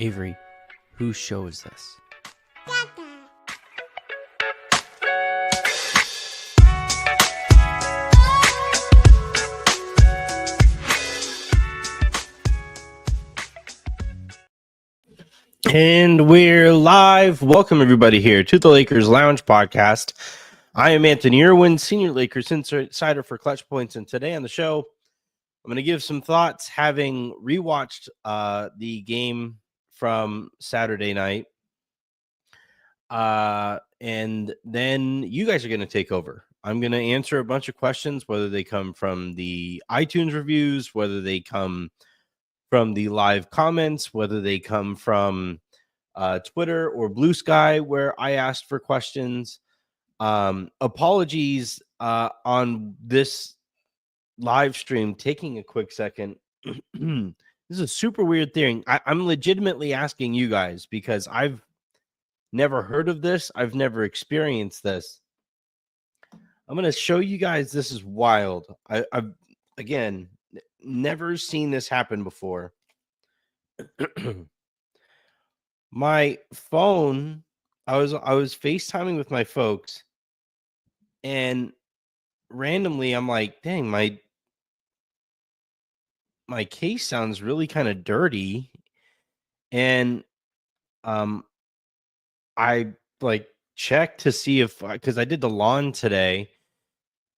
Avery, whose show is this? And we're live. Welcome, everybody, here to the Lakers Lounge podcast. I am Anthony Irwin, Senior Lakers Insider for Clutch Points, and today on the show, I'm going to give some thoughts, having rewatched the game from Saturday night. And then you guys are going to take over. I'm going to answer a bunch of questions, whether they come from the iTunes reviews, whether they come from the live comments, whether they come from Twitter or Blue Sky, where I asked for questions. Apologies on this live stream taking a quick second. This is a super weird thing. I'm legitimately asking you guys because I've never heard of this. I've never experienced this. I'm going to show you guys. This is wild. I've, again, never seen this happen before. My phone, I was FaceTiming with my folks, and randomly I'm like, dang, my case sounds really kind of dirty. And I like checked to see if, because I did the lawn today,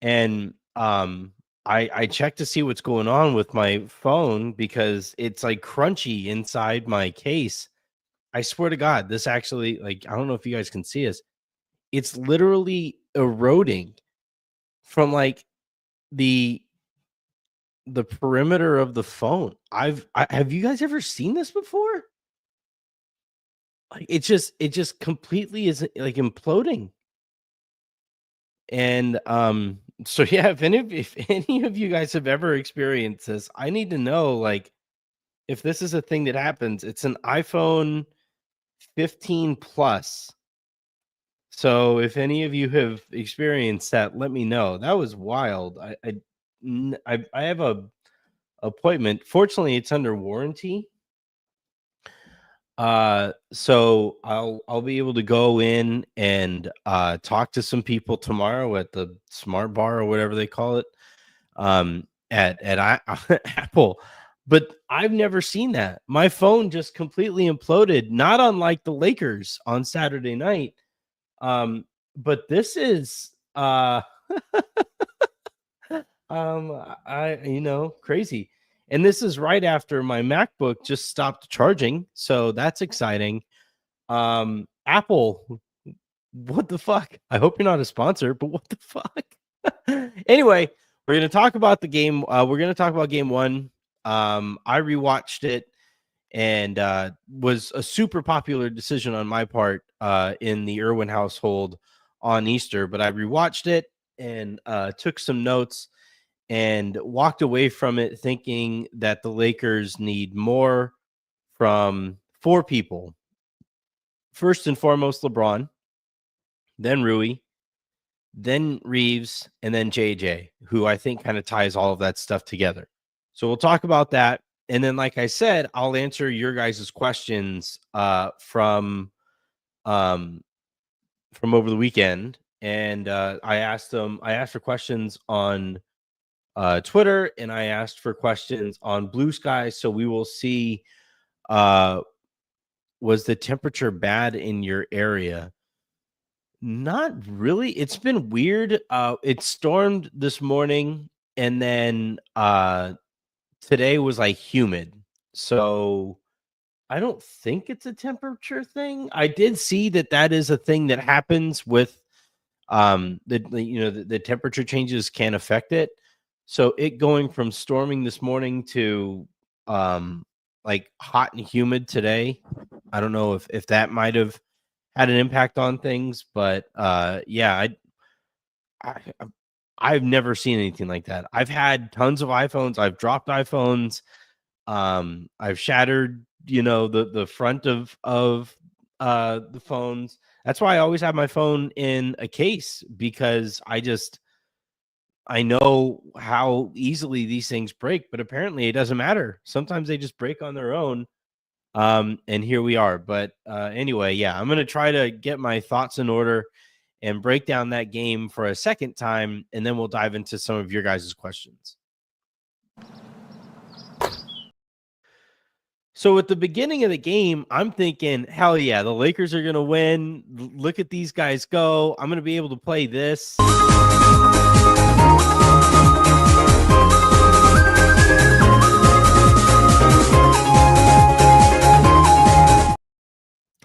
and I checked to see what's going on with my phone because it's like crunchy inside my case. I swear to God, this actually, like, I don't know if you guys can see this. It's literally eroding from like the perimeter of the phone. Have you guys ever seen this before? Like it just completely is like imploding. And so yeah, if any of you guys have ever experienced this, I need to know, like, if this is a thing that happens. It's an iPhone 15 Plus. So if any of you have experienced that, let me know. That was wild. I have a appointment. Fortunately, it's under warranty. So I'll be able to go in and talk to some people tomorrow at the Smart Bar or whatever they call it. At Apple. But I've never seen that. My phone just completely imploded, not unlike the Lakers on Saturday night. But this is crazy. And this is right after my MacBook just stopped charging, so that's exciting. Apple, what the fuck? I hope you're not a sponsor, but what the fuck? Anyway, we're going to talk about the game. We're going to talk about game one. I rewatched it, and was a super popular decision on my part in the Irwin household on Easter. But I rewatched it and took some notes and walked away from it thinking that the Lakers need more from four people. First and foremost, LeBron, then Rui, then Reaves, and then JJ, who I think kind of ties all of that stuff together. So we'll talk about that. And then, like I said, I'll answer your guys' questions from over the weekend. And I asked for questions on Twitter, and I asked for questions on Blue Sky. So we will see, was the temperature bad in your area? Not really. It's been weird. It stormed this morning, and then today was like humid. So I don't think it's a temperature thing. I did see that is a thing that happens with the temperature changes can affect it. So it going from storming this morning to like hot and humid today, I don't know if that might have had an impact on things, but yeah, I've never seen anything like that. I've had tons of iPhones. I've dropped iPhones. I've shattered, the front of the phones. That's why I always have my phone in a case, because I know how easily these things break, but apparently it doesn't matter. Sometimes they just break on their own. And here we are. But anyway, yeah, I'm going to try to get my thoughts in order and break down that game for a second time, and then we'll dive into some of your guys' questions. So at the beginning of the game, I'm thinking, hell yeah, the Lakers are going to win. Look at these guys go. I'm going to be able to play this.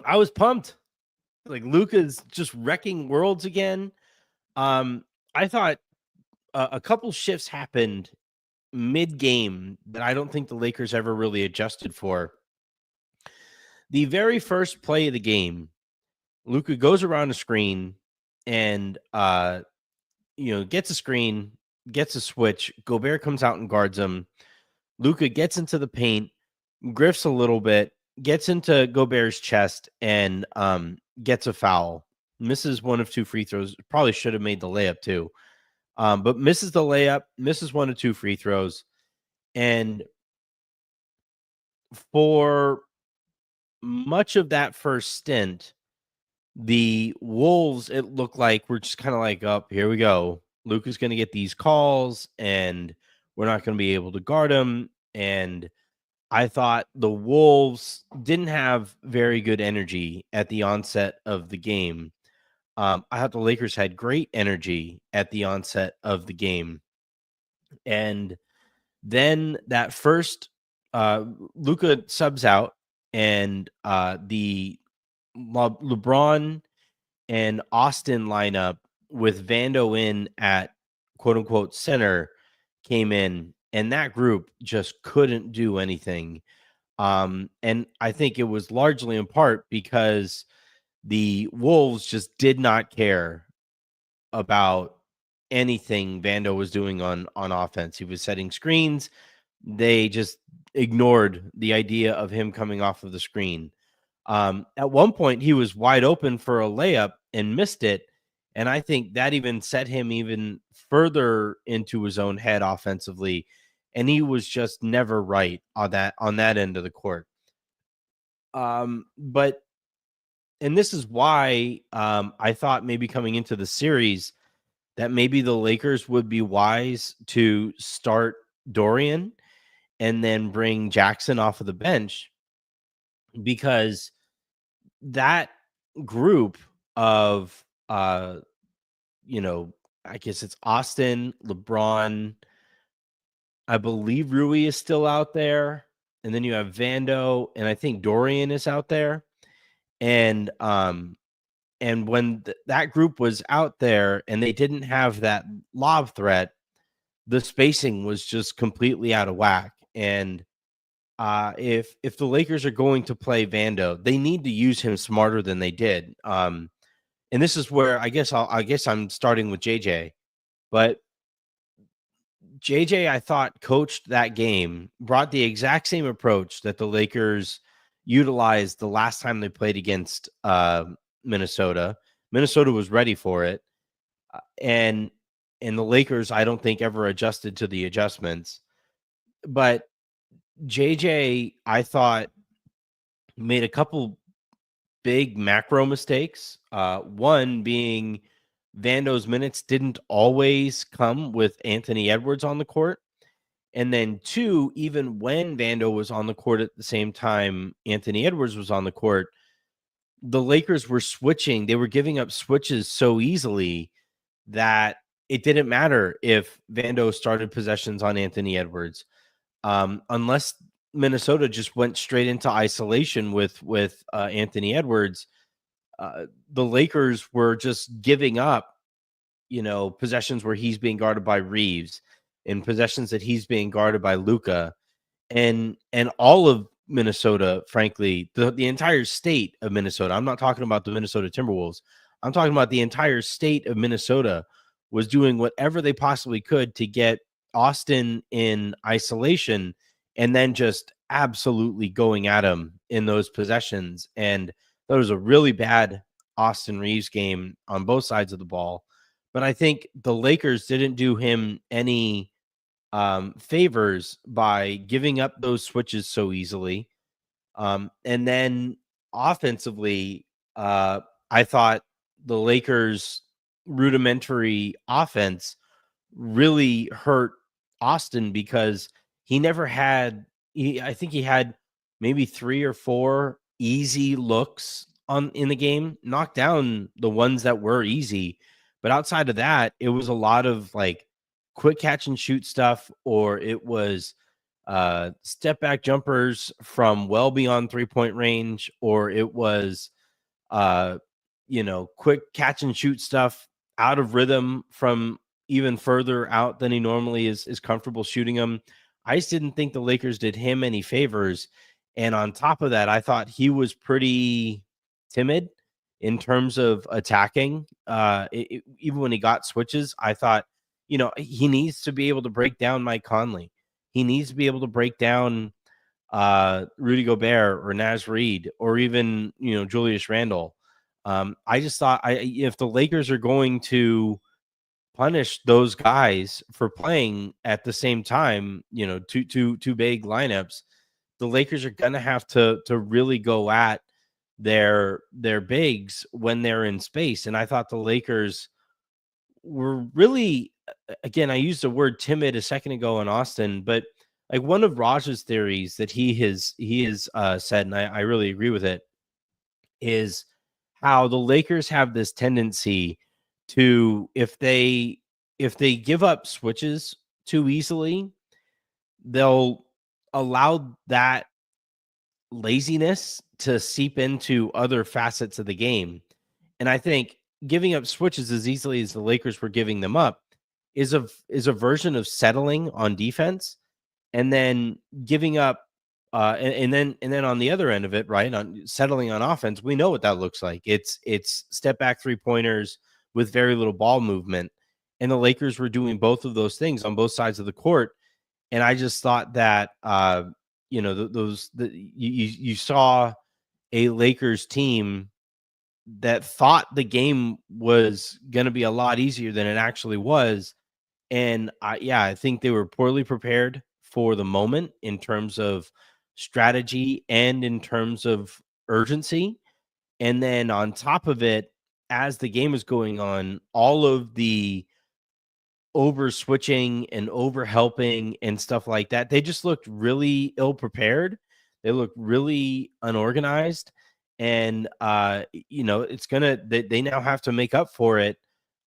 I was pumped. Like, Luka's just wrecking worlds again. I thought a couple shifts happened mid-game that I don't think the Lakers ever really adjusted for. The very first play of the game, Luka goes around a screen and gets a screen, gets a switch. Gobert comes out and guards him. Luka gets into the paint, grifts a little bit, gets into Gobert's chest, and gets a foul. Misses one of 2 free throws. Probably should have made the layup too. But misses the layup, misses 1 of 2 free throws. And for much of that first stint, the Wolves, it looked like, were just kind of like, oh, here we go. Luka's going to get these calls, and we're not going to be able to guard him. And I thought the Wolves didn't have very good energy at the onset of the game. I thought the Lakers had great energy at the onset of the game. And then that first, Luka subs out, and the LeBron and Austin lineup with Vando in at quote unquote center came in, and that group just couldn't do anything. And I think it was largely in part because the Wolves just did not care about anything Vando was doing on offense. He was setting screens. They just ignored the idea of him coming off of the screen. At one point, he was wide open for a layup and missed it. And I think that even set him even further into his own head offensively. And he was just never right on that end of the court. But this is why I thought maybe coming into the series that maybe the Lakers would be wise to start Dorian and then bring Jackson off of the bench, because that group of I guess it's Austin, LeBron, I believe Rui is still out there, and then you have Vando, and I think Dorian is out there. And when that group was out there and they didn't have that lob threat, the spacing was just completely out of whack. And if the Lakers are going to play Vando, they need to use him smarter than they did. And this is where I guess I'm starting with JJ, but JJ, I thought, coached that game, brought the exact same approach that the Lakers utilized the last time they played against Minnesota. Minnesota was ready for it. And the Lakers, I don't think, ever adjusted to the adjustments. But JJ, I thought, made a couple big macro mistakes. One being Vando's minutes didn't always come with Anthony Edwards on the court. And then 2, even when Vando was on the court at the same time Anthony Edwards was on the court, the Lakers were switching. They were giving up switches so easily that it didn't matter if Vando started possessions on Anthony Edwards. Unless Minnesota just went straight into isolation with Anthony Edwards, the Lakers were just giving up, possessions where he's being guarded by Reaves and possessions that he's being guarded by Luka, and all of Minnesota, frankly, the entire state of Minnesota. I'm not talking about the Minnesota Timberwolves. I'm talking about the entire state of Minnesota was doing whatever they possibly could to get Austin in isolation and then just absolutely going at him in those possessions. And that was a really bad Austin Reaves game on both sides of the ball. But I think the Lakers didn't do him any favors by giving up those switches so easily. And then offensively, I thought the Lakers' rudimentary offense really hurt Austin because he never had I think he had maybe 3 or 4 easy looks on in the game, knocked down the ones that were easy, but outside of that, it was a lot of, like, quick catch and shoot stuff, or it was, step back jumpers from well beyond three-point range, or it was, uh, quick catch and shoot stuff out of rhythm from even further out than he normally is comfortable shooting them. I just didn't think the Lakers did him any favors. And on top of that, I thought he was pretty timid in terms of attacking. Even when he got switches, I thought, he needs to be able to break down Mike Conley. He needs to be able to break down Rudy Gobert or Naz Reid or even, Julius Randle. I just thought if the Lakers are going to punish those guys for playing at the same time, two big lineups, the Lakers are gonna have to really go at their bigs when they're in space. And I thought the Lakers were really, again, I used the word timid a second ago in Austin, but like one of Raj's theories that he has said, and I really agree with it, is how the Lakers have this tendency to if they give up switches too easily, they'll allow that laziness to seep into other facets of the game. And I think giving up switches as easily as the Lakers were giving them up is a version of settling on defense and then giving up and then on the other end of it, right, on settling on offense, we know what that looks like. It's step back three pointers with very little ball movement, and the Lakers were doing both of those things on both sides of the court. And I just thought that you saw a Lakers team that thought the game was going to be a lot easier than it actually was. And I think they were poorly prepared for the moment in terms of strategy and in terms of urgency. And then on top of it, as the game is going on, all of the over switching and over helping and stuff like that, they just looked really ill prepared. They looked really unorganized. And it's gonna they now have to make up for it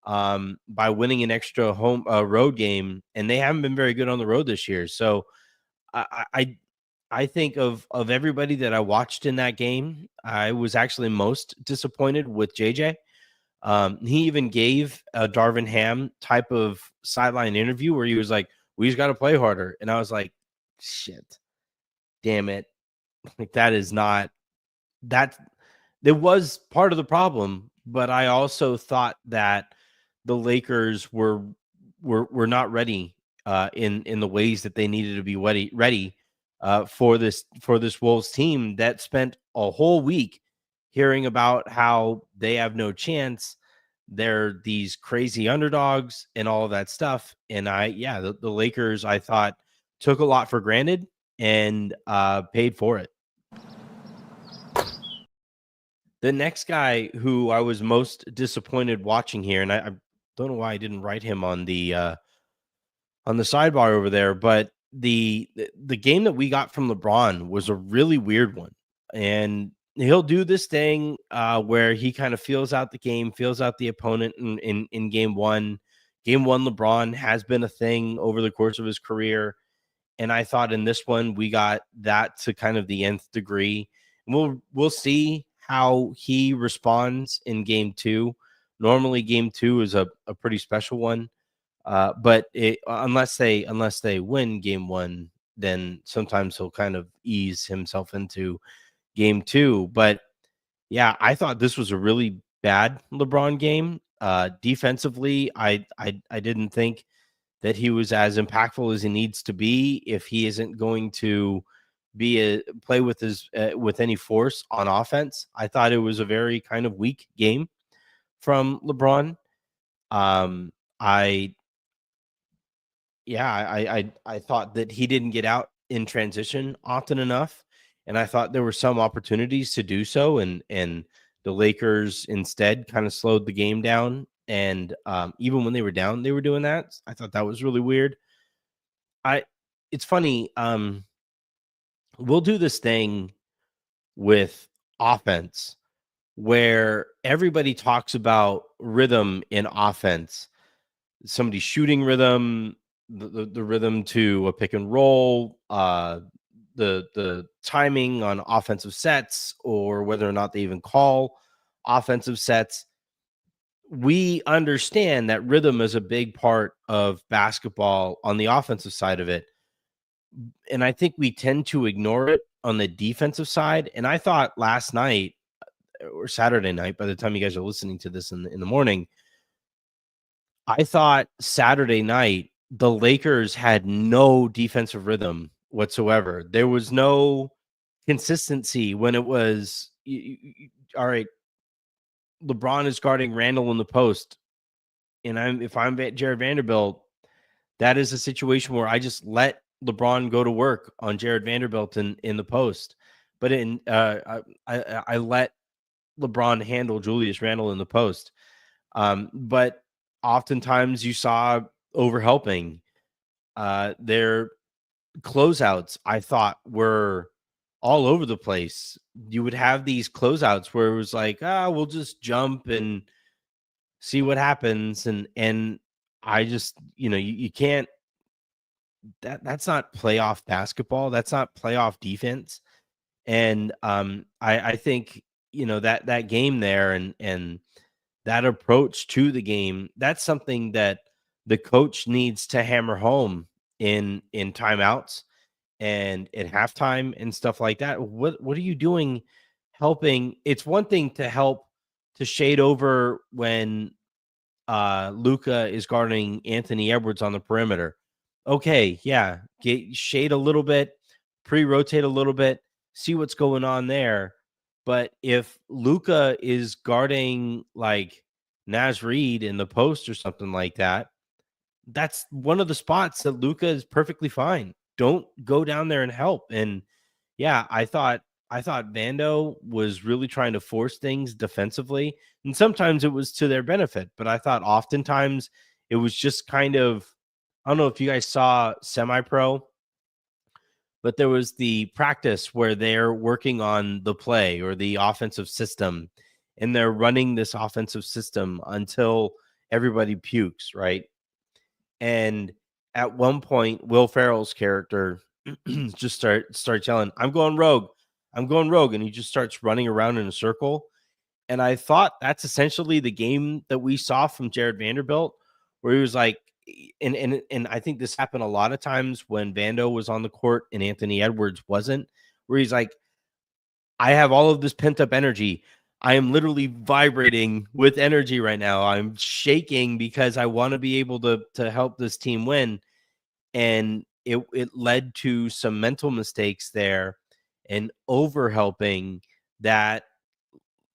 by winning an extra home road game, and they haven't been very good on the road this year. So I I I think of everybody that I watched in that game, I was actually most disappointed with JJ. He even gave a Darvin Ham type of sideline interview where he was like, "We just got to play harder," and I was like, "Shit, damn it!" Like that is not that. It was part of the problem, but I also thought that the Lakers were not ready in the ways that they needed to be ready for this Wolves team that spent a whole week hearing about how they have no chance. They're these crazy underdogs and all of that stuff. And the Lakers, I thought, took a lot for granted and paid for it. The next guy who I was most disappointed watching here, and I don't know why I didn't write him on the sidebar over there, but the game that we got from LeBron was a really weird one. And he'll do this thing where he kind of feels out the game, feels out the opponent in game one. Game one, LeBron has been a thing over the course of his career. And I thought in this one, we got that to kind of the nth degree. We'll see how he responds in game two. Normally, game two is a pretty special one. But unless they win game one, then sometimes he'll kind of ease himself into game two. But yeah, I thought this was a really bad LeBron game. Defensively, I didn't think that he was as impactful as he needs to be if he isn't going to play with any force on offense. I thought it was a very kind of weak game from LeBron. I Yeah, I thought that he didn't get out in transition often enough, and I thought there were some opportunities to do so, and the Lakers instead kind of slowed the game down. And even when they were down, they were doing that. I thought that was really weird. It's funny. We'll do this thing with offense where everybody talks about rhythm in offense. Somebody shooting rhythm, the rhythm to a pick and roll, the timing on offensive sets, or whether or not they even call offensive sets. We understand that rhythm is a big part of basketball on the offensive side of it. And I think we tend to ignore it on the defensive side. And I thought last night or Saturday night, by the time you guys are listening to this in the morning, I thought Saturday night the Lakers had no defensive rhythm whatsoever. There was no consistency when it was all right. LeBron is guarding Randall in the post, and if I'm Jared Vanderbilt, that is a situation where I just let LeBron go to work on Jared Vanderbilt in the post. But I let LeBron handle Julius Randle in the post. But oftentimes you saw overhelping. Their closeouts, I thought, were all over the place. You would have these closeouts where it was like, we'll just jump and see what happens. And I just, you can't, that's not playoff basketball. That's not playoff defense. And I think, that game there and that approach to the game, that's something that the coach needs to hammer home in timeouts and at halftime and stuff like that. What are you doing helping? It's one thing to help to shade over when Luka is guarding Anthony Edwards on the perimeter. Okay, yeah, get shade a little bit, pre-rotate a little bit, see what's going on there. But if Luka is guarding like Naz Reid in the post or something like that, that's one of the spots that Luka is perfectly fine. Don't go down there and help. And yeah, I thought Vando was really trying to force things defensively, and sometimes it was to their benefit. But I thought oftentimes it was just kind of, I don't know if you guys saw Semi-Pro, but there was the practice where they're working on the play or the offensive system, and they're running this offensive system until everybody pukes, right? And at one point, Will Ferrell's character just starts yelling, "I'm going rogue. I'm going rogue." And he just starts running around in a circle. And I thought that's essentially the game that we saw from Jared Vanderbilt, where he was like, and I think this happened a lot of times when Vando was on the court and Anthony Edwards wasn't, where he's like, I have all of this pent up energy. I am literally vibrating with energy right now. I'm shaking because I want to be able to help this team win. And it led to some mental mistakes there and over helping that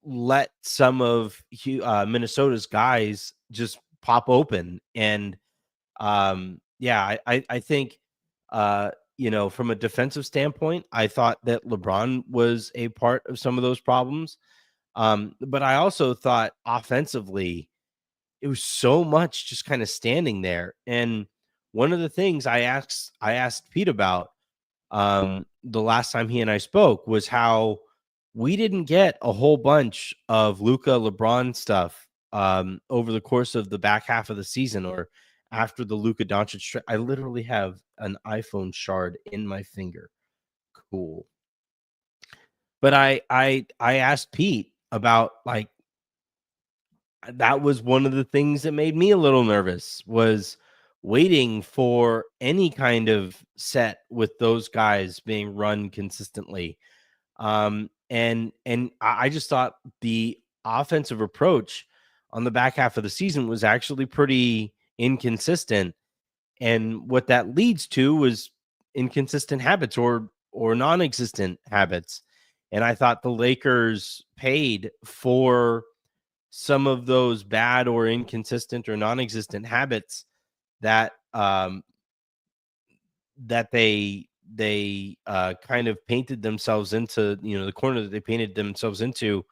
let some of Minnesota's guys just pop open. And yeah, I think from a defensive standpoint, I thought that LeBron was a part of some of those problems. But I also thought offensively, it was so much just kind of standing there. And one of the things I asked Pete about the last time he and I spoke was how we didn't get a whole bunch of Luka LeBron stuff over the course of the back half of the season or after the Luka Doncic. I literally have an iPhone shard in my finger. Cool. But I asked Pete about like that was one of the things that made me a little nervous was waiting for any kind of set with those guys being run consistently. And I just thought the offensive approach on the back half of the season was actually pretty inconsistent. And what that leads to was inconsistent habits or non-existent habits. And I thought the Lakers paid for some of those bad or inconsistent or non-existent habits that that they they kind of painted themselves into, the corner that they painted themselves into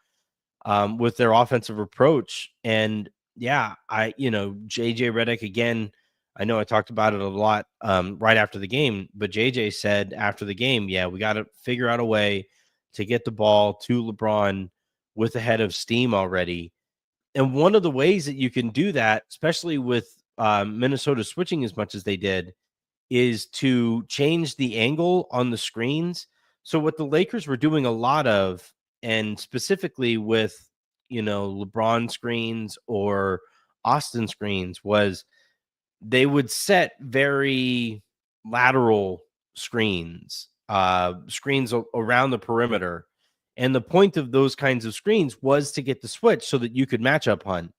with their offensive approach. And yeah, JJ Redick again. I know I talked about it a lot right after the game, but JJ said after the game, yeah, we got to figure out a way to get the ball to LeBron with a head of steam already. And one of the ways that you can do that, especially with Minnesota switching as much as they did, is to change the angle on the screens. So what the Lakers were doing a lot of, and specifically with, LeBron screens or Austin screens, was they would set very lateral screens, around the perimeter. And the point of those kinds of screens was to get the switch so that you could match up hunt.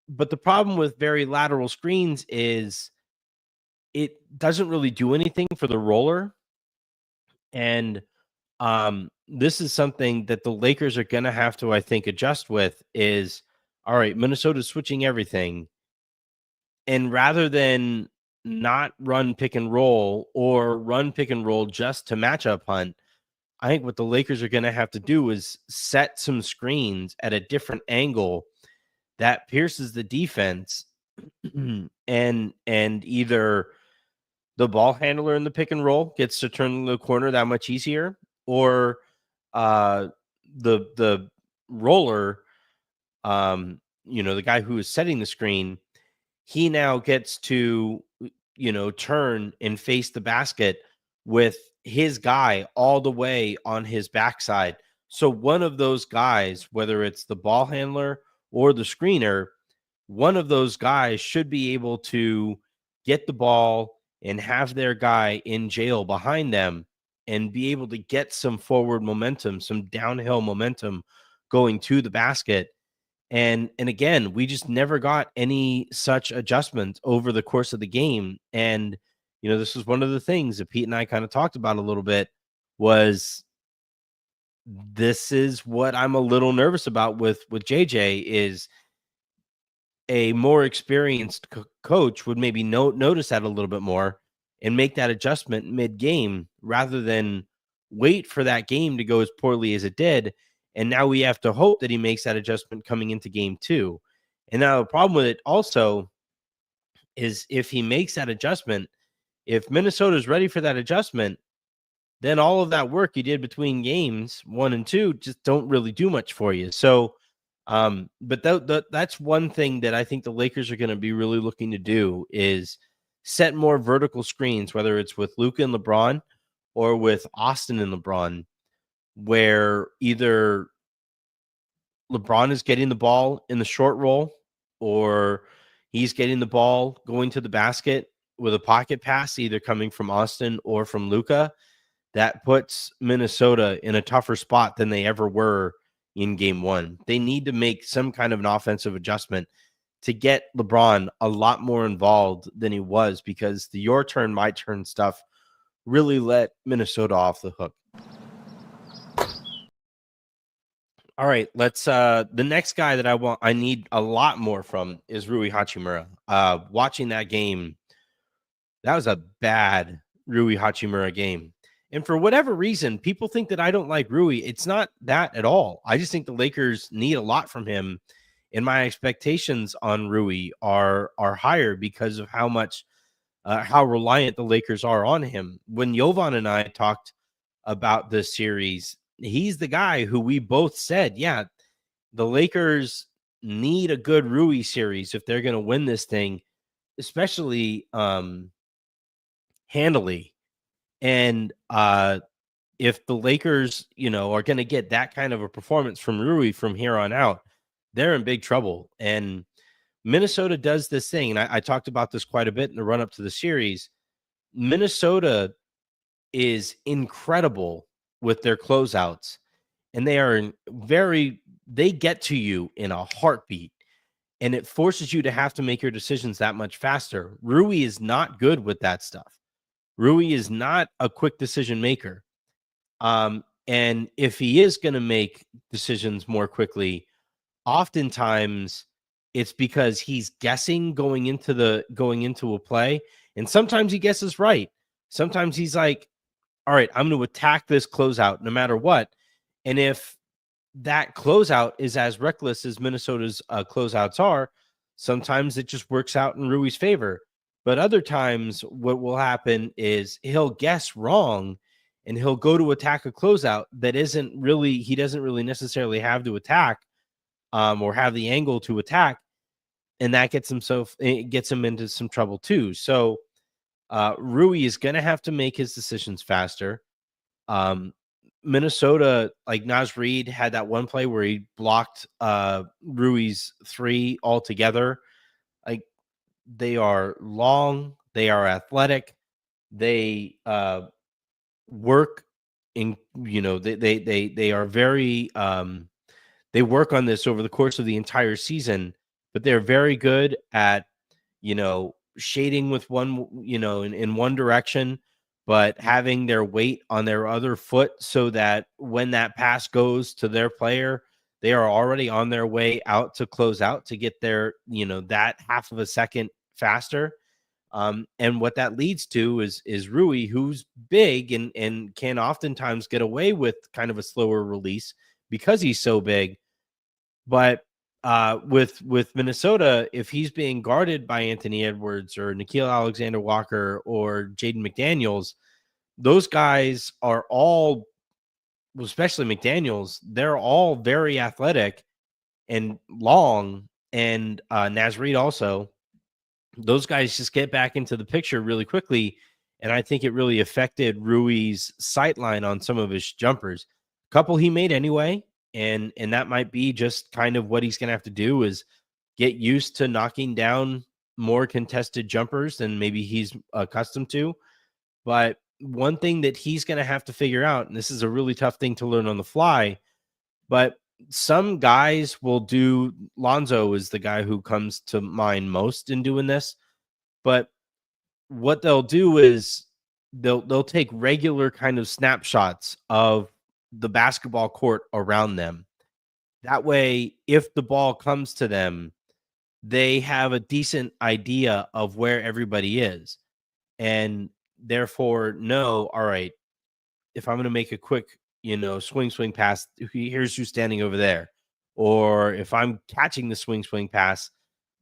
But the problem with very lateral screens is it doesn't really do anything for the roller. And this is something that the Lakers are going to have to, I think, adjust with is, all right, Minnesota's switching everything. And rather than not run pick and roll or run pick and roll just to match up hunt, I think what the Lakers are going to have to do is set some screens at a different angle that pierces the defense and either the ball handler in the pick and roll gets to turn the corner that much easier, or the roller, the guy who is setting the screen, he now gets to, turn and face the basket with his guy all the way on his backside. So one of those guys, whether it's the ball handler or the screener, one of those guys should be able to get the ball and have their guy in jail behind them and be able to get some forward momentum, some downhill momentum going to the basket. And again, we just never got any such adjustment over the course of the game. And, this was one of the things that Pete and I kind of talked about a little bit, was this is what I'm a little nervous about with JJ, is a more experienced coach would maybe notice that a little bit more and make that adjustment mid-game rather than wait for that game to go as poorly as it did. And now we have to hope that he makes that adjustment coming into game 2. And now the problem with it also is if he makes that adjustment, if Minnesota is ready for that adjustment, then all of that work you did between games 1 and 2 just don't really do much for you. So, but that's one thing that I think the Lakers are going to be really looking to do is set more vertical screens, whether it's with Luka and LeBron or with Austin and LeBron, where either LeBron is getting the ball in the short roll or he's getting the ball going to the basket with a pocket pass, either coming from Austin or from Luka. That puts Minnesota in a tougher spot than they ever were in game 1. They need to make some kind of an offensive adjustment to get LeBron a lot more involved than he was, because the your turn, my turn stuff really let Minnesota off the hook. All right, let's the next guy that I need a lot more from is Rui Hachimura. Watching that game, that was a bad Rui Hachimura game. And for whatever reason, people think that I don't like Rui. It's not that at all. I just think the Lakers need a lot from him. And my expectations on Rui are higher because of how much, how reliant the Lakers are on him. When Jovan and I talked about this series, he's the guy who we both said, yeah, the Lakers need a good Rui series if they're going to win this thing, especially handily. And if the Lakers, are going to get that kind of a performance from Rui from here on out, they're in big trouble. And Minnesota does this thing, and I talked about this quite a bit in the run-up to the series. Minnesota is incredible with their closeouts, and they get to you in a heartbeat, and it forces you to have to make your decisions that much faster. Rui is not good with that stuff. Rui is not a quick decision maker. And if he is going to make decisions more quickly, oftentimes it's because he's guessing going into a play, and sometimes he guesses right. Sometimes he's like, all right, I'm going to attack this closeout no matter what. And if that closeout is as reckless as Minnesota's closeouts are, sometimes it just works out in Rui's favor. But other times, what will happen is he'll guess wrong and he'll go to attack a closeout that he doesn't really necessarily have to attack or have the angle to attack. And that gets him into some trouble too. So Rui is going to have to make his decisions faster. Minnesota, like Naz Reid had that one play where he blocked Rui's three altogether. Like, they are long, they are athletic, they work in, they are very they work on this over the course of the entire season, but they're very good at shading with one, in one direction, but having their weight on their other foot so that when that pass goes to their player, they are already on their way out to close out to get their, that half of a second faster. And what that leads to is Rui, who's big and can oftentimes get away with kind of a slower release because he's so big. But with Minnesota, if he's being guarded by Anthony Edwards or Nickeil Alexander-Walker or Jaden McDaniels, those guys are all, especially McDaniels, they're all very athletic and long, and Naz Reid also. Those guys just get back into the picture really quickly, and I think it really affected Rui's sight line on some of his jumpers. A couple he made anyway, and that might be just kind of what he's going to have to do is get used to knocking down more contested jumpers than maybe he's accustomed to. But one thing that he's going to have to figure out, and this is a really tough thing to learn on the fly, but some guys will do, Lonzo is the guy who comes to mind most in doing this, but what they'll do is they'll take regular kind of snapshots of the basketball court around them. That way, if the ball comes to them, they have a decent idea of where everybody is, and therefore know, all right, if I'm going to make a quick, swing pass, here's who's standing over there. Or if I'm catching the swing pass,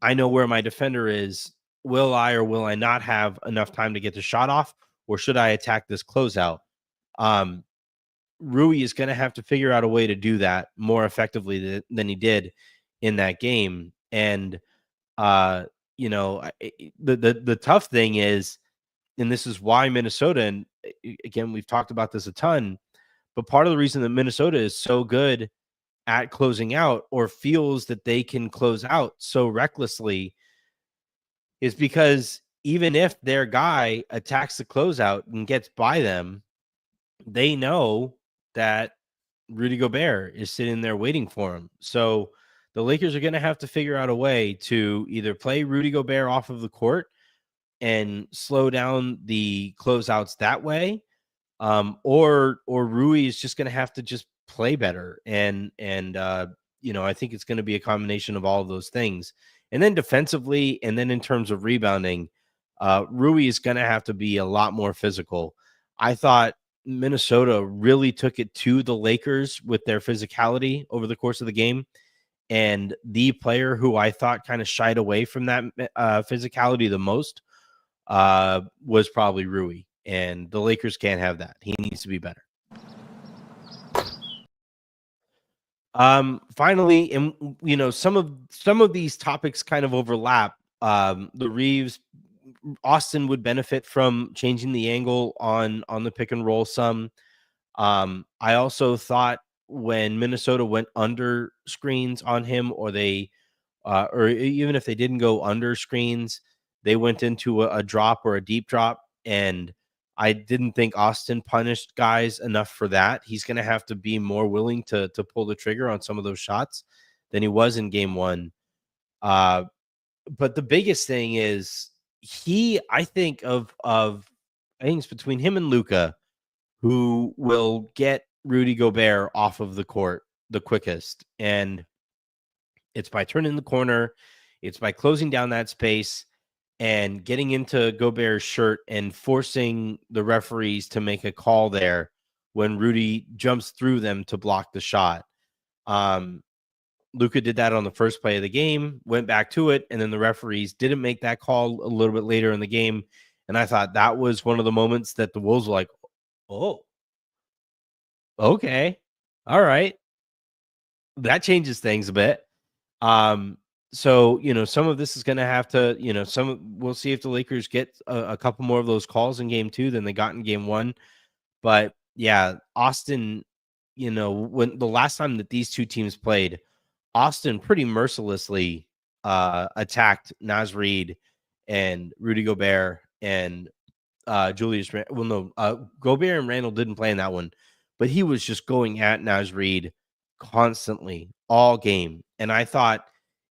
I know where my defender is. Will I or will I not have enough time to get the shot off, or should I attack this closeout? Rui is going to have to figure out a way to do that more effectively than he did in that game. And, the tough thing is, and this is why Minnesota, and again, we've talked about this a ton, but part of the reason that Minnesota is so good at closing out or feels that they can close out so recklessly is because even if their guy attacks the closeout and gets by them, they know that Rudy Gobert is sitting there waiting for him. So the Lakers are going to have to figure out a way to either play Rudy Gobert off of the court and slow down the closeouts that way, or Rui is just going to have to just play better. And I think it's going to be a combination of all of those things. And then defensively, and then in terms of rebounding, Rui is going to have to be a lot more physical. I thought Minnesota really took it to the Lakers with their physicality over the course of the game. And the player who I thought kind of shied away from that physicality the most was probably Rui. And the Lakers can't have that. He needs to be better. Finally, and some of these topics kind of overlap. The Reaves, Austin would benefit from changing the angle on the pick and roll some. I also thought when Minnesota went under screens on him, or they or even if they didn't go under screens, they went into a drop or a deep drop, and I didn't think Austin punished guys enough for that. He's going to have to be more willing to pull the trigger on some of those shots than he was in game one. But the biggest thing is I think it's between him and Luka who will get Rudy Gobert off of the court the quickest. And it's by turning the corner. It's by closing down that space. and getting into Gobert's shirt and forcing the referees to make a call there when Rudy jumps through them to block the shot. Luka did that on the first play of the game, went back to it, and then the referees didn't make that call a little bit later in the game. And I thought that was one of the moments that the Wolves were like, oh, okay, all right. That changes things a bit. So, some of this is going to have to, we'll see if the Lakers get a couple more of those calls in game 2 than they got in game 1. But yeah, Austin, when the last time that these two teams played, Austin pretty mercilessly attacked Naz Reid and Rudy Gobert and Julius. Gobert and Randall didn't play in that one, but he was just going at Naz Reid constantly all game. And I thought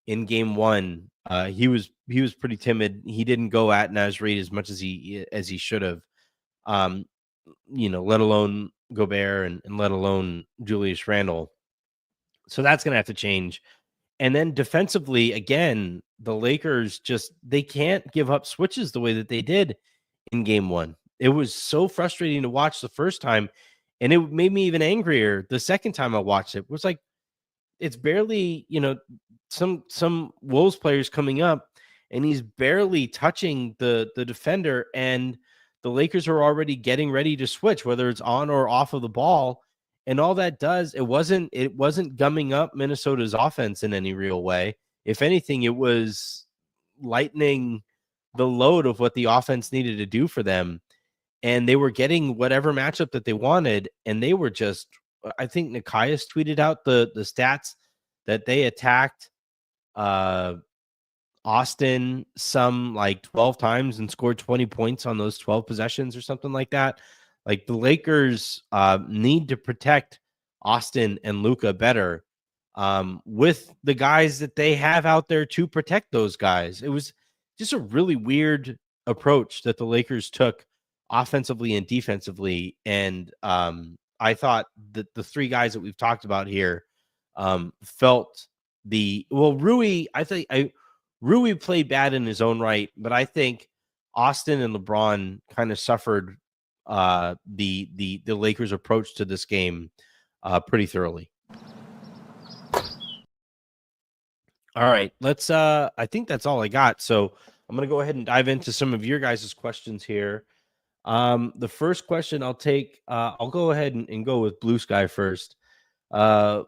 in game 1, he was pretty timid. He didn't go at Naz Reid as much as he should have. Let alone Gobert and let alone Julius Randle. So that's going to have to change. And then defensively, again, the Lakers they can't give up switches the way that they did in game 1. It was so frustrating to watch the first time, and it made me even angrier the second time I watched it. It was like, it's barely, some Wolves players coming up, and he's barely touching the defender, and the Lakers are already getting ready to switch, whether it's on or off of the ball. And all that does, it wasn't gumming up Minnesota's offense in any real way. If anything, it was lightening the load of what the offense needed to do for them. And they were getting whatever matchup that they wanted. And they were just, I think Nikias tweeted out the stats that they attacked Austin some like 12 times and scored 20 points on those 12 possessions or something like that. Like, the Lakers need to protect Austin and Luka better with the guys that they have out there to protect those guys. It was just a really weird approach that the Lakers took offensively and defensively. And I thought that the three guys that we've talked about here felt Rui, Rui played bad in his own right, but I think Austin and LeBron kind of suffered the Lakers' approach to this game pretty thoroughly. All right, let's I think that's all I got. So I'm gonna go ahead and dive into some of your guys' questions here. The first question I'll take, I'll go ahead and go with Blue Sky first. Velodus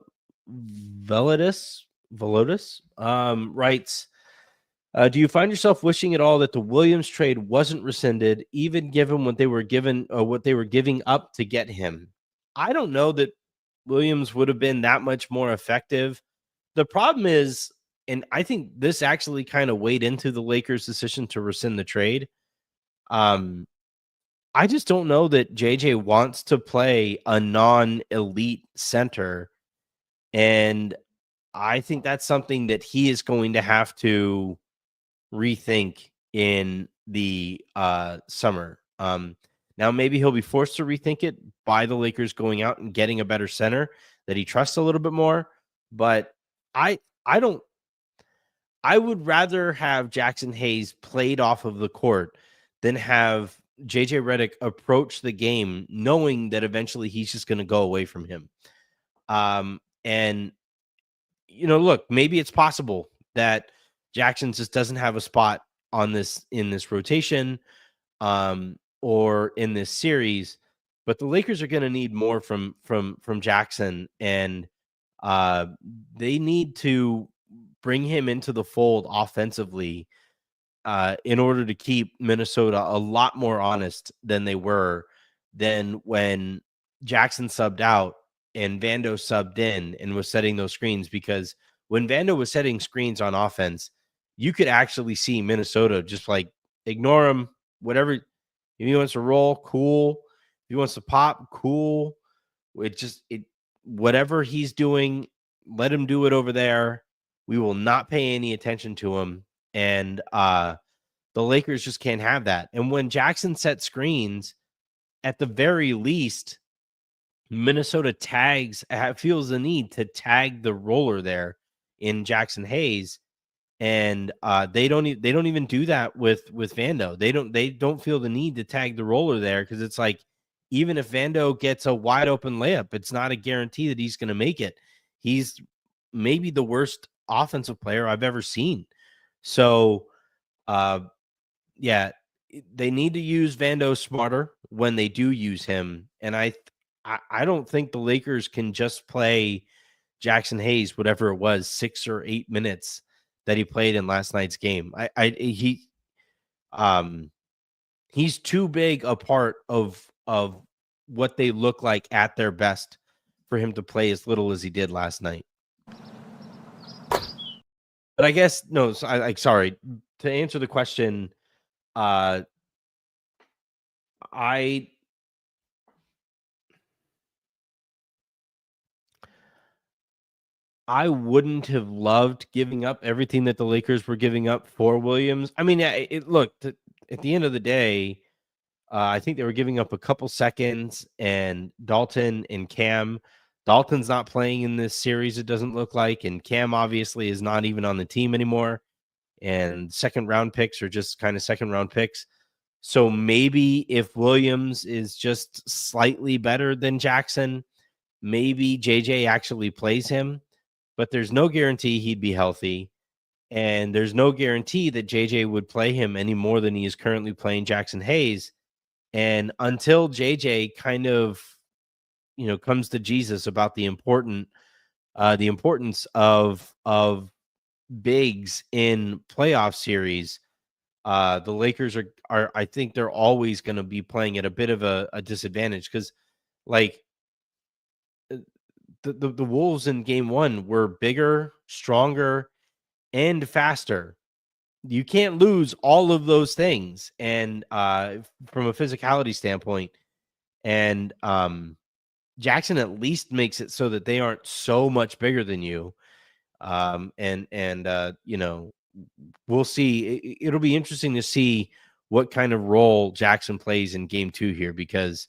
writes, do you find yourself wishing at all that the Williams trade wasn't rescinded, even given what they were giving up to get him? I don't know that Williams would have been that much more effective. The problem is, and I think this actually kind of weighed into the Lakers' decision to rescind the trade. I just don't know that JJ wants to play a non-elite center, and I think that's something that he is going to have to rethink in the summer. Now maybe he'll be forced to rethink it by the Lakers going out and getting a better center that he trusts a little bit more. But I would rather have Jackson Hayes played off of the court than have JJ Redick approach the game knowing that eventually he's just going to go away from him. And look, maybe it's possible that Jackson just doesn't have a spot in this rotation or in this series, but the Lakers are going to need more from Jackson, and they need to bring him into the fold offensively in order to keep Minnesota a lot more honest than they were than when Jackson subbed out and Vando subbed in and was setting those screens. Because when Vando was setting screens on offense, you could actually see Minnesota just like ignore him, whatever. If he wants to roll, cool. If he wants to pop, cool. Whatever he's doing, let him do it over there. We will not pay any attention to him. And the Lakers just can't have that. And when Jackson set screens, at the very least, Minnesota feels the need to tag the roller there in Jackson Hayes. And they don't even do that with Vando. They don't feel the need to tag the roller there, because it's like, even if Vando gets a wide open layup, it's not a guarantee that he's going to make it. He's maybe the worst offensive player I've ever seen. So, yeah, they need to use Vando smarter when they do use him. And I don't think the Lakers can just play Jackson Hayes, whatever it was, 6 or 8 minutes that he played in last night's game. He's too big a part of what they look like at their best for him to play as little as he did last night. But I guess no. So sorry, to answer the question. I wouldn't have loved giving up everything that the Lakers were giving up for Williams. I mean, it looked, at the end of the day, I think they were giving up a couple seconds, and Dalton and Cam. Dalton's not playing in this series, it doesn't look like, and Cam obviously is not even on the team anymore. And second round picks are just kind of second round picks. So maybe if Williams is just slightly better than Jackson, maybe JJ actually plays him, but there's no guarantee he'd be healthy. And there's no guarantee that JJ would play him any more than he is currently playing Jackson Hayes. And until JJ kind of, comes to Jesus about the importance of bigs in playoff series, the Lakers are I think they're always going to be playing at a bit of a disadvantage, because like the Wolves in game one were bigger, stronger, and faster. You can't lose all of those things. And from a physicality standpoint, and Jackson at least makes it so that they aren't so much bigger than you. We'll see. It'll be interesting to see what kind of role Jackson plays in game two here, because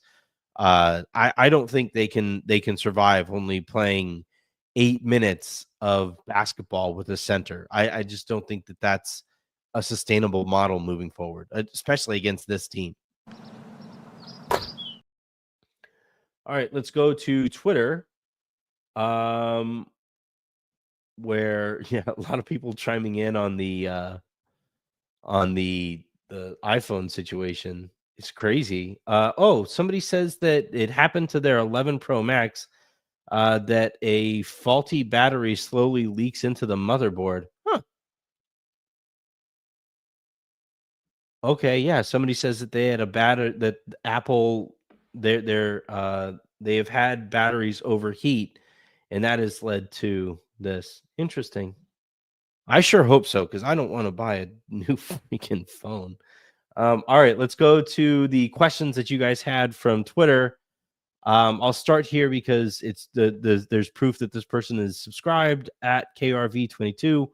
I don't think they can survive only playing 8 minutes of basketball with a center. I just don't think that that's a sustainable model moving forward, especially against this team. All right, let's go to Twitter. Where a lot of people chiming in on the iPhone situation. It's crazy. Somebody says that it happened to their 11 Pro Max, that a faulty battery slowly leaks into the motherboard. Huh. Okay, yeah. Somebody says that they had a battery, that Apple, they have had batteries overheat, and that has led to this. Interesting. I sure hope so, because I don't want to buy a new freaking phone. All right, let's go to the questions that you guys had from Twitter. I'll start here because it's there's proof that this person is subscribed at KRV22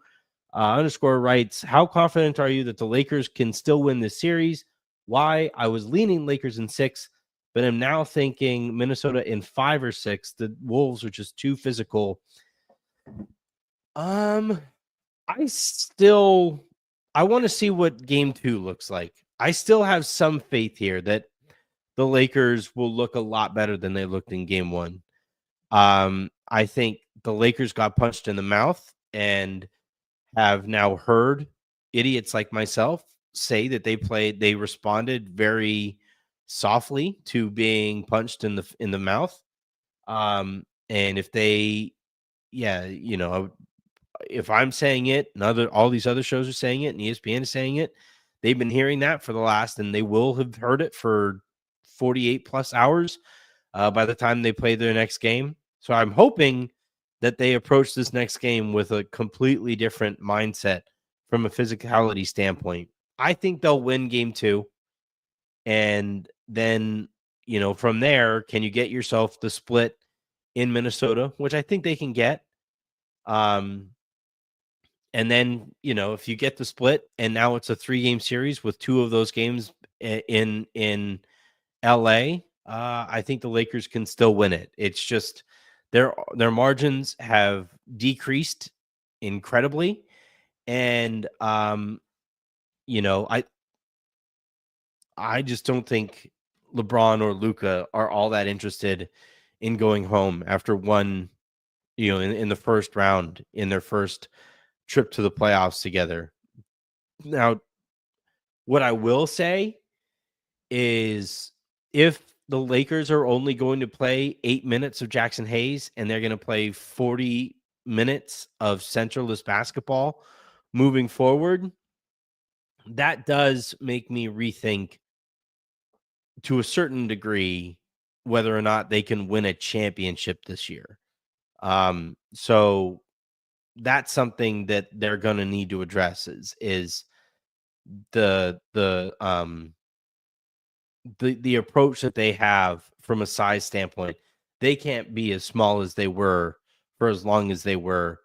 _ writes, how confident are you that the Lakers can still win this series? Why? I was leaning Lakers in 6, but I'm now thinking Minnesota in 5 or 6. The Wolves are just too physical. I want to see what game 2 looks like. I still have some faith here that the Lakers will look a lot better than they looked in game 1. I think the Lakers got punched in the mouth and have now heard idiots like myself say that they responded very softly to being punched in the mouth. And if they, if I'm saying it and all these other shows are saying it and ESPN is saying it, they've been hearing that for the last, and they will have heard it for 48 plus hours by the time they play their next game. So I'm hoping that they approach this next game with a completely different mindset from a physicality standpoint. I think they'll win game 2. And then, from there, can you get yourself the split in Minnesota, which I think they can get. And then, if you get the split and now it's a 3-game series with 2 of those games in LA, I think the Lakers can still win it. It's just their margins have decreased incredibly, And you know, I just don't think LeBron or Luka are all that interested in going home after one, you know, in the first round in their first trip to the playoffs together. Now, what I will say is if the Lakers are only going to play 8 minutes of Jackson Hayes and they're going to play 40 minutes of centralist basketball moving forward, that does make me rethink to a certain degree whether or not they can win a championship this year. So that's something that they're going to need to address is the approach that they have from a size standpoint. They can't be as small as they were for as long as they were,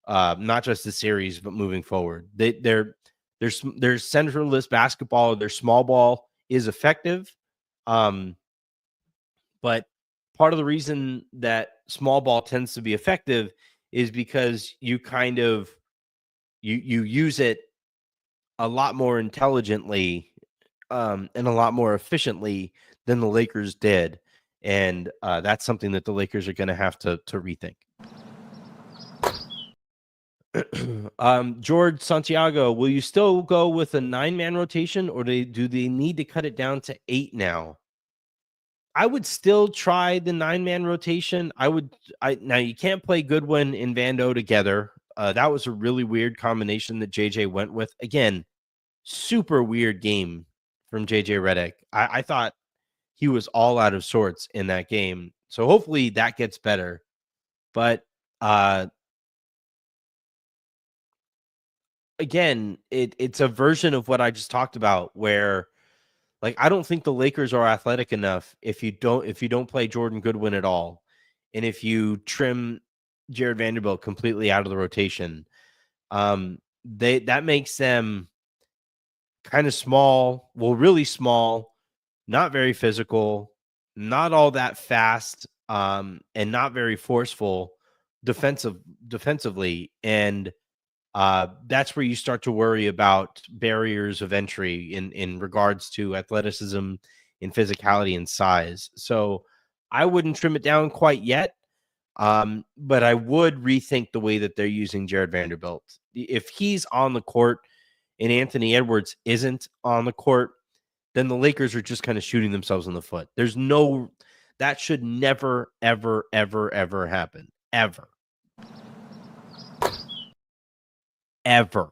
not just the series but moving forward. Their centralist basketball, their small ball is effective, but part of the reason that small ball tends to be effective is because you kind of you use it a lot more intelligently, and a lot more efficiently than the Lakers did. And that's something that the Lakers are going to have to rethink. George Santiago, will you still go with a 9-man rotation, or do they need to cut it down to 8 now? I would still try the 9-man rotation. Now you can't play Goodwin and Vando together. That was a really weird combination that JJ went with. Again, super weird game from JJ Redick. I thought he was all out of sorts in that game. So hopefully that gets better. But again, it's a version of what I just talked about where, like, I don't think the Lakers are athletic enough if you don't play Jordan Goodwin at all. And if you trim Jared Vanderbilt completely out of the rotation, that makes them kind of small, well, really small, not very physical, not all that fast, and not very forceful defensively. And that's where you start to worry about barriers of entry in regards to athleticism and physicality and size. So I wouldn't trim it down quite yet. But I would rethink the way that they're using Jared Vanderbilt. If he's on the court and Anthony Edwards isn't on the court, then the Lakers are just kind of shooting themselves in the foot. That should never, ever, ever, ever happen. Ever. Ever.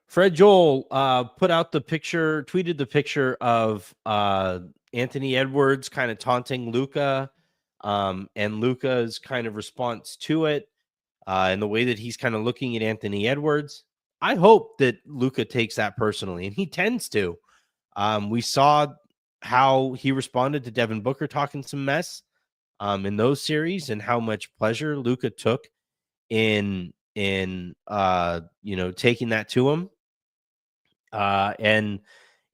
Fred Joel tweeted the picture of Anthony Edwards kind of taunting Luka, and Luka's kind of response to it, and the way that he's kind of looking at Anthony Edwards. I hope that Luka takes that personally, and he tends to. We saw how he responded to Devin Booker talking some mess in those series, and how much pleasure Luka took in taking that to him. And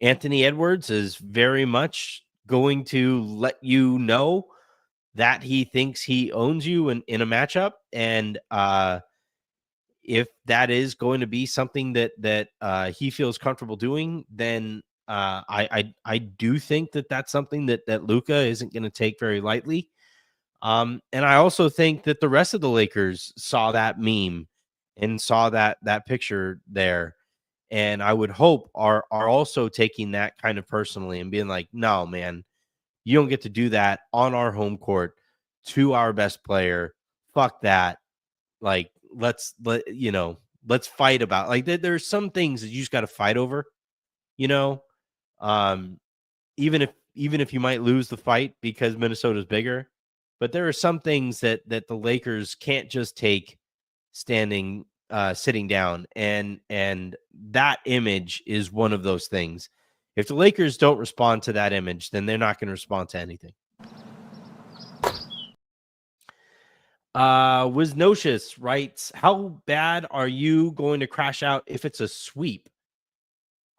Anthony Edwards is very much going to let you know that he thinks he owns you in a matchup. And if that is going to be something that he feels comfortable doing, then I do think that that's something that Luka isn't going to take very lightly. And I also think that the rest of the Lakers saw that meme and saw that picture there. And I would hope are also taking that kind of personally and being like, no, man, you don't get to do that on our home court to our best player. Fuck that. Like, let's fight about, like, there's some things that you just got to fight over, even if you might lose the fight because Minnesota's bigger. But there are some things that the Lakers can't just take sitting down, and that image is one of those things. If the Lakers don't respond to that image, then they're not going to respond to anything. Wisnocious writes, how bad are you going to crash out if it's a sweep?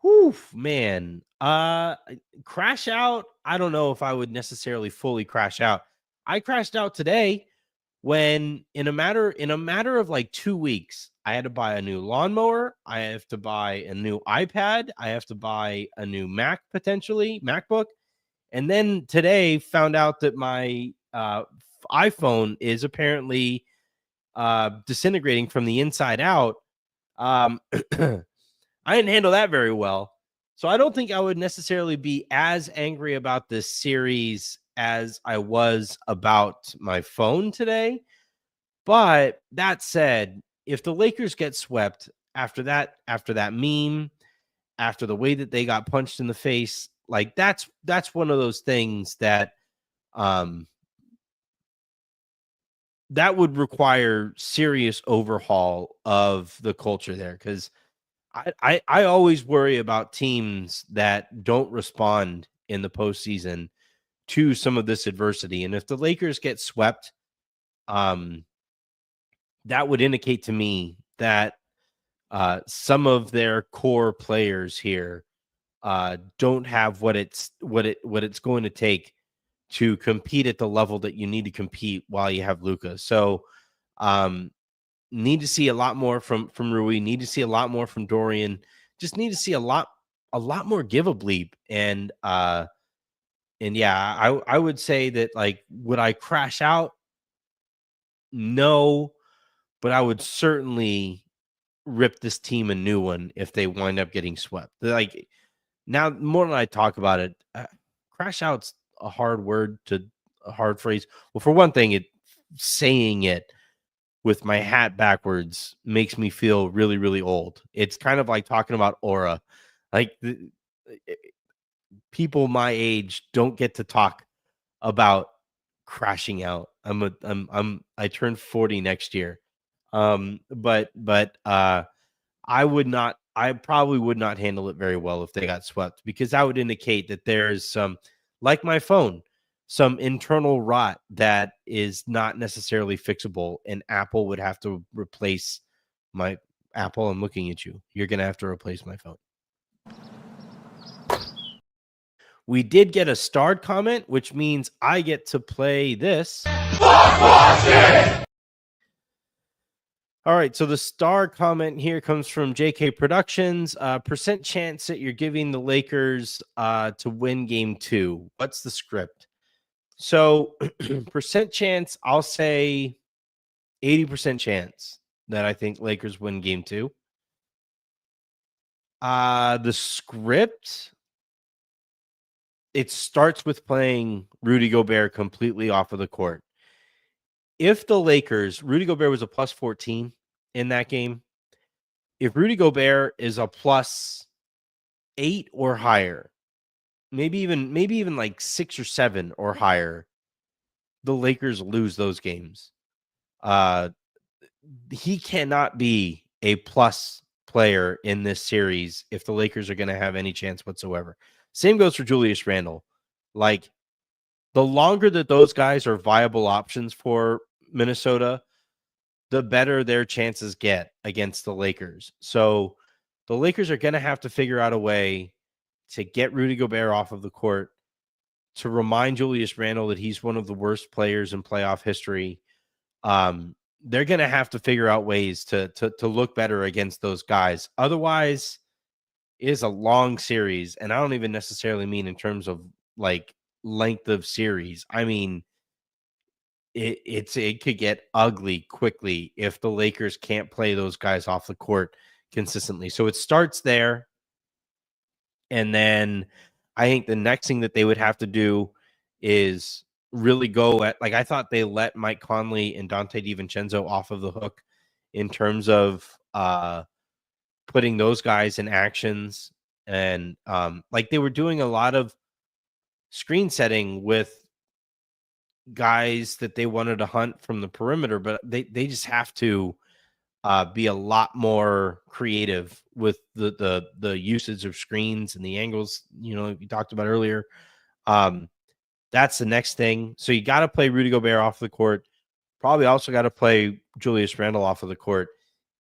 Whew, man. Crash out, I don't know if I would necessarily fully crash out. I crashed out today, when in a matter of like 2 weeks, I had to buy a new lawnmower, I have to buy a new iPad, I have to buy a new Mac, potentially MacBook, and then today found out that my iPhone is apparently disintegrating from the inside out. I didn't handle that very well. So I don't think I would necessarily be as angry about this series as I was about my phone today. But that said, if the Lakers get swept after that meme, after the way that they got punched in the face, like that's one of those things that that would require serious overhaul of the culture there, because I always worry about teams that don't respond in the postseason to some of this adversity. And if the Lakers get swept, that would indicate to me that some of their core players here don't have what it's going to take to compete at the level that you need to compete while you have Luka. So need to see a lot more from Rui, need to see a lot more from Dorian, just need to see a lot more give a bleep. And yeah, I would say that, like, would I crash out? No, but I would certainly rip this team a new one if they wind up getting swept. Like, now, more than I talk about it, crash out's a hard phrase. Well, for one thing, saying it with my hat backwards makes me feel really, really old. It's kind of like talking about aura. Like, people my age don't get to talk about crashing out. I turn 40 next year. But I probably would not handle it very well if they got swept, because that would indicate that there is some, like my phone, some internal rot that is not necessarily fixable, and Apple would have to replace my Apple. I'm looking at you. You're going to have to replace my phone. We did get a starred comment, which means I get to play this. All right, so the star comment here comes from JK Productions. Percent chance that you're giving the Lakers to win game 2. What's the script? So percent chance, I'll say 80% chance that I think Lakers win game 2. The script, it starts with playing Rudy Gobert completely off of the court. If the Lakers, Rudy Gobert was a plus 14 in that game. If Rudy Gobert is a plus 8 or higher, maybe even like 6 or 7 or higher, the Lakers lose those games. He cannot be a plus player in this series if the Lakers are going to have any chance whatsoever. Same goes for Julius Randle. Like, the longer that those guys are viable options for Minnesota, the better their chances get against the Lakers. So the Lakers are going to have to figure out a way to get Rudy Gobert off of the court, to remind Julius Randle that he's one of the worst players in playoff history. They're going to have to figure out ways to look better against those guys. Otherwise, it is a long series, and I don't even necessarily mean in terms of like length of series. I mean, it could get ugly quickly if the Lakers can't play those guys off the court consistently. So it starts there. And then I think the next thing that they would have to do is really go at, like, I thought they let Mike Conley and Dante DiVincenzo off of the hook in terms of putting those guys in actions. And like, they were doing a lot of screen setting with guys that they wanted to hunt from the perimeter, but they just have to be a lot more creative with the usage of screens and the angles, you talked about earlier. That's the next thing. So you got to play Rudy Gobert off the court. Probably also got to play Julius Randle off of the court.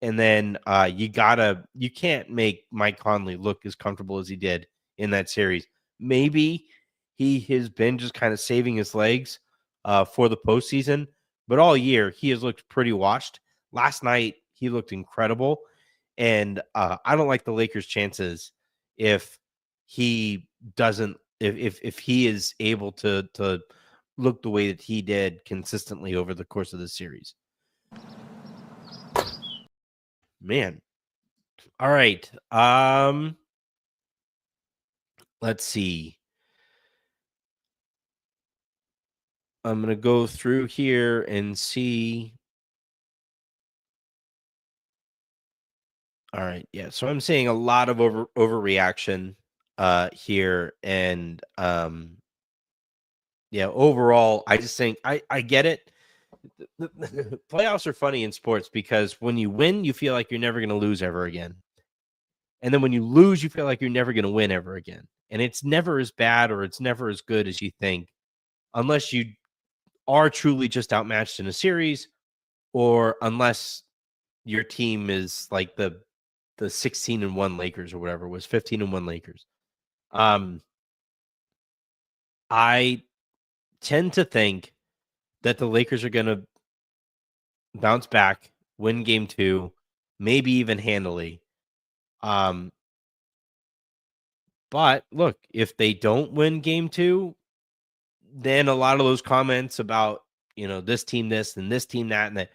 And then you can't make Mike Conley look as comfortable as he did in that series. Maybe he has been just kind of saving his legs for the postseason, but all year he has looked pretty washed. Last night he looked incredible, and I don't like the Lakers' chances if he doesn't if he is able to look the way that he did consistently over the course of the series. Man. All right. Let's see. I'm going to go through here and see. All right. Yeah. So I'm seeing a lot of overreaction here. And yeah, overall, I just think I get it. The playoffs are funny in sports because when you win, you feel like you're never going to lose ever again. And then when you lose, you feel like you're never going to win ever again. And it's never as bad or it's never as good as you think, unless you are truly just outmatched in a series, or unless your team is like the 16-1 Lakers or whatever, was 15-1 Lakers. I tend to think that the Lakers are going to bounce back, win game 2, maybe even handily. But look, if they don't win game 2, then a lot of those comments about, this team this and this team that and that,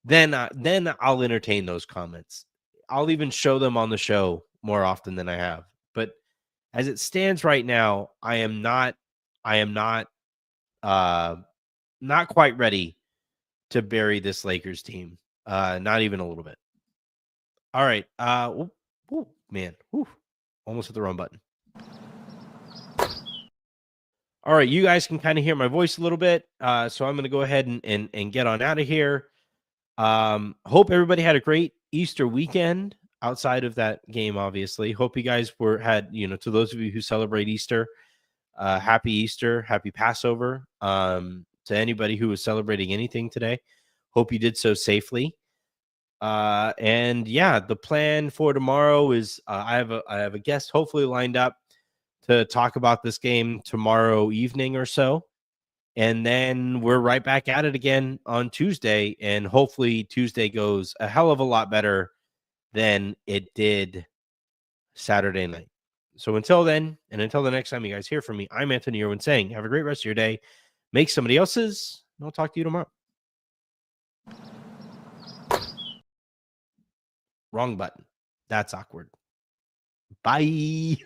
then I'll entertain those comments. I'll even show them on the show more often than I have. But as it stands right now, I am not not quite ready to bury this Lakers team. Not even a little bit. All right. Man. Almost hit the wrong button. All right. You guys can kind of hear my voice a little bit. So I'm going to go ahead and get on out of here. Hope everybody had a great Easter weekend outside of that game, obviously. Hope you guys had, to those of you who celebrate Easter, happy Easter, happy Passover. To anybody who was celebrating anything today, hope you did so safely. And yeah, the plan for tomorrow is I have a guest hopefully lined up to talk about this game tomorrow evening or so. And then we're right back at it again on Tuesday. And hopefully Tuesday goes a hell of a lot better than it did Saturday night. So until then, and until the next time you guys hear from me, I'm Anthony Irwin saying, have a great rest of your day. Make somebody else's. And I'll talk to you tomorrow. Wrong button. That's awkward. Bye.